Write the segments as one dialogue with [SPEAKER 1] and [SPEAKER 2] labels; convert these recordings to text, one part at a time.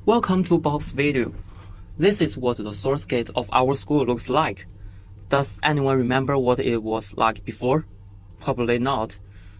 [SPEAKER 1] Welcome to Bob's video. This is what the source gate of our school looks like. Does anyone remember what it was like before? Probably not.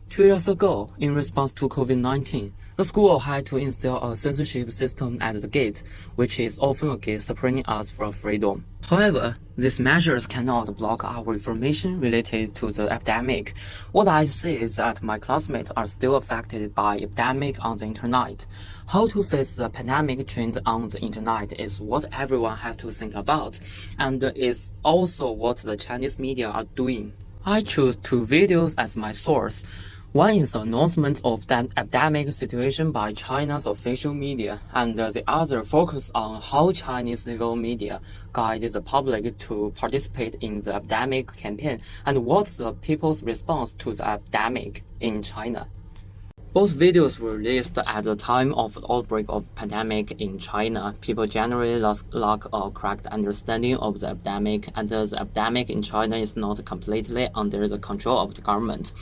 [SPEAKER 1] 2 years ago, in response to COVID-19, the school had to install a censorship system at the gate, which is often a gate separating us from freedom. However, these measures cannot block our information related to the epidemic. What I see is that my classmates are still affected by epidemic on the internet. How to face the pandemic trend on the internet is what everyone has to think about, and is also what the Chinese media are doing. I choose 2 videos as my source. One is the announcement of the epidemic situation by China's official media, and the other focuses on how Chinese civil media guide the public to participate in the epidemic campaign and what's the people's response to the epidemic in China. Both videos were released at the time of the outbreak of pandemic in China. People generally lack a correct understanding of the epidemic, and the epidemic in China is not completely under the control of the government.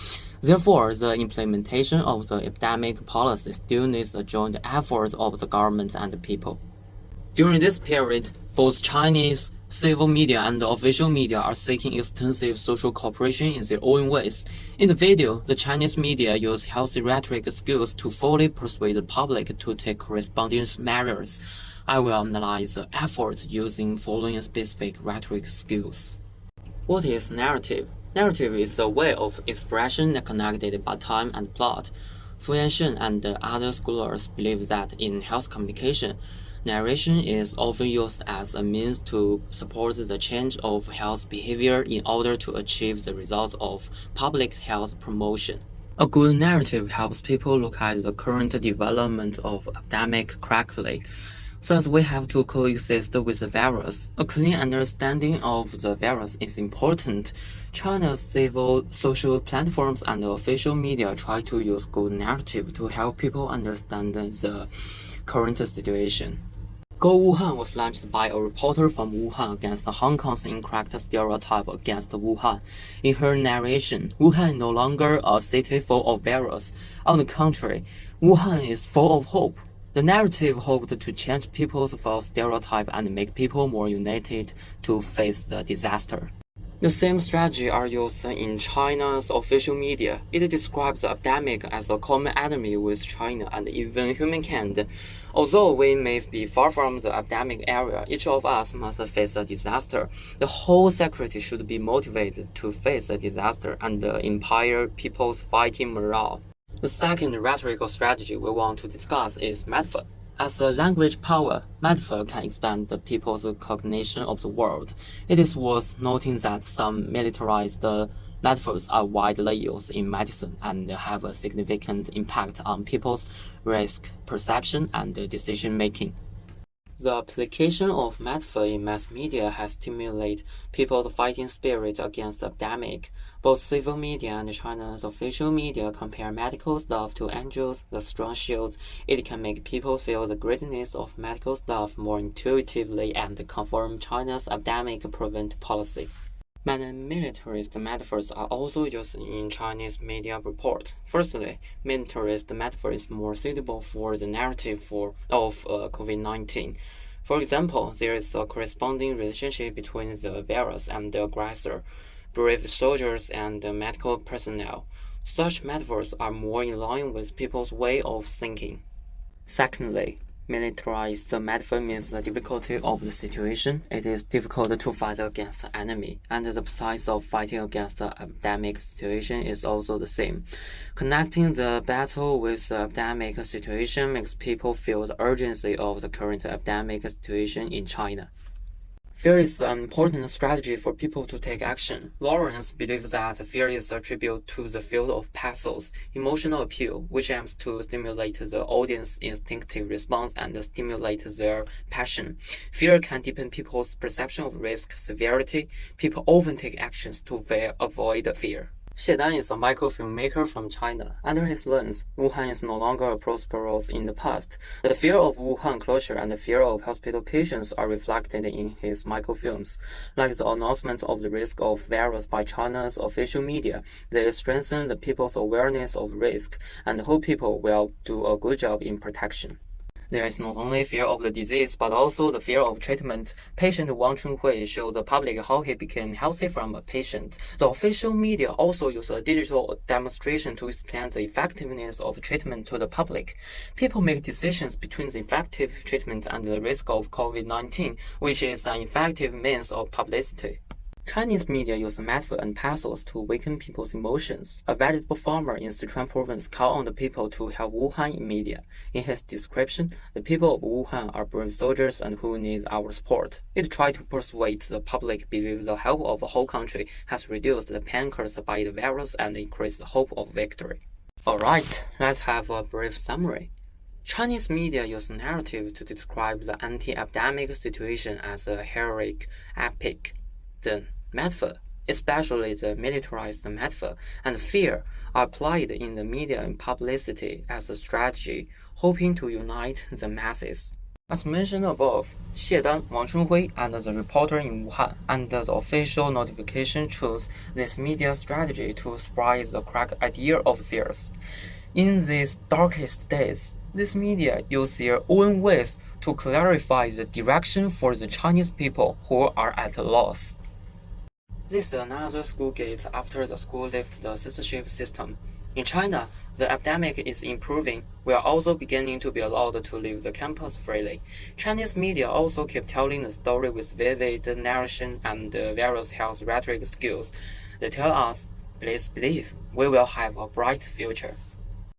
[SPEAKER 1] Therefore, the implementation of the epidemic policy still needs the joint efforts of the government and the people. During this period, both Chinese civil media and the official media are seeking extensive social cooperation in their own ways. In the video, the Chinese media use healthy rhetoric skills to fully persuade the public to take corresponding measures. I will analyze the efforts using following specific rhetoric skills. What is narrative? Narrative is a way of expression connected by time and plot. Fu Yansheng and other scholars believe that in health communication, narration is often used as a means to support the change of health behavior in order to achieve the results of public health promotion. A good narrative helps people look at the current development of epidemic correctly. Since we have to coexist with the virus, a clear understanding of the virus is important. China's civil social platforms and official media try to use good narrative to help people understand the current situation. Go Wuhan was launched by a reporter from Wuhan against Hong Kong's incorrect stereotype against Wuhan. In her narration, Wuhan is no longer a city full of virus. On the contrary, Wuhan is full of hope. The narrative hoped to change people's false stereotype and make people more united to face the disaster. The same strategy are used in China's official media. It describes the epidemic as a common enemy with China and even humankind. Although we may be far from the epidemic area, each of us must face a disaster. The whole security should be motivated to face the disaster and inspire people's fighting morale. The second rhetorical strategy we want to discuss is metaphor. As a language power, metaphor can expand the people's cognition of the world. It is worth noting that some militarized metaphors are widely used in medicine and have a significant impact on people's risk perception and decision-making. The application of metaphor in mass media has stimulated people's fighting spirit against the epidemic. Both civil media and China's official media compare medical staff to angels, the strong shields. It can make people feel the greatness of medical staff more intuitively and confirm China's epidemic prevent policy. Many militarist metaphors are also used in Chinese media report. Firstly, militarist metaphor is more suitable for the narrative of COVID-19. For example, there is a corresponding relationship between the virus and the aggressor, brave soldiers and medical personnel. Such metaphors are more in line with people's way of thinking. Secondly, militarized metaphor means the difficulty of the situation. It is difficult to fight against the enemy, and the size of fighting against the epidemic situation is also the same. Connecting the battle with the epidemic situation makes people feel the urgency of the current epidemic situation in China. Fear is an important strategy for people to take action. Lawrence believes that fear is a tribute to the field of pathos, emotional appeal, which aims to stimulate the audience's instinctive response and stimulate their passion. Fear can deepen people's perception of risk severity. People often take actions to avoid fear. Xie Dan is a microfilm maker from China. Under his lens, Wuhan is no longer a prosperous in the past. The fear of Wuhan closure and the fear of hospital patients are reflected in his microfilms. Like the announcement of the risk of virus by China's official media, they strengthen the people's awareness of risk and hope people will do a good job in protection. There is not only fear of the disease, but also the fear of treatment. Patient Wang Chunhui showed the public how he became healthy from a patient. The official media also used a digital demonstration to explain the effectiveness of treatment to the public. People make decisions between the effective treatment and the risk of COVID-19, which is an effective means of publicity. Chinese media use metaphor and pathos to awaken people's emotions. A veritable farmer in Sichuan province called on the people to help Wuhan in media. In his description, the people of Wuhan are brave soldiers and who need our support. It tried to persuade the public believe the help of the whole country has reduced the pain caused by the virus and increased the hope of victory. Alright, let's have a brief summary. Chinese media use narrative to describe the anti-epidemic situation as a heroic epic. The metaphor, especially the militarized metaphor, and fear are applied in the media and publicity as a strategy, hoping to unite the masses. As mentioned above, Xie Dan, Wang Chunhui, and the reporter in Wuhan, under the official notification chose this media strategy to spread the correct idea of theirs. In these darkest days, this media use their own ways to clarify the direction for the Chinese people who are at a loss. This is another school gate after the school left the censorship system. In China, the epidemic is improving. We are also beginning to be allowed to leave the campus freely. Chinese media also keep telling the story with vivid narration and various health rhetoric skills. They tell us, please believe, we will have a bright future.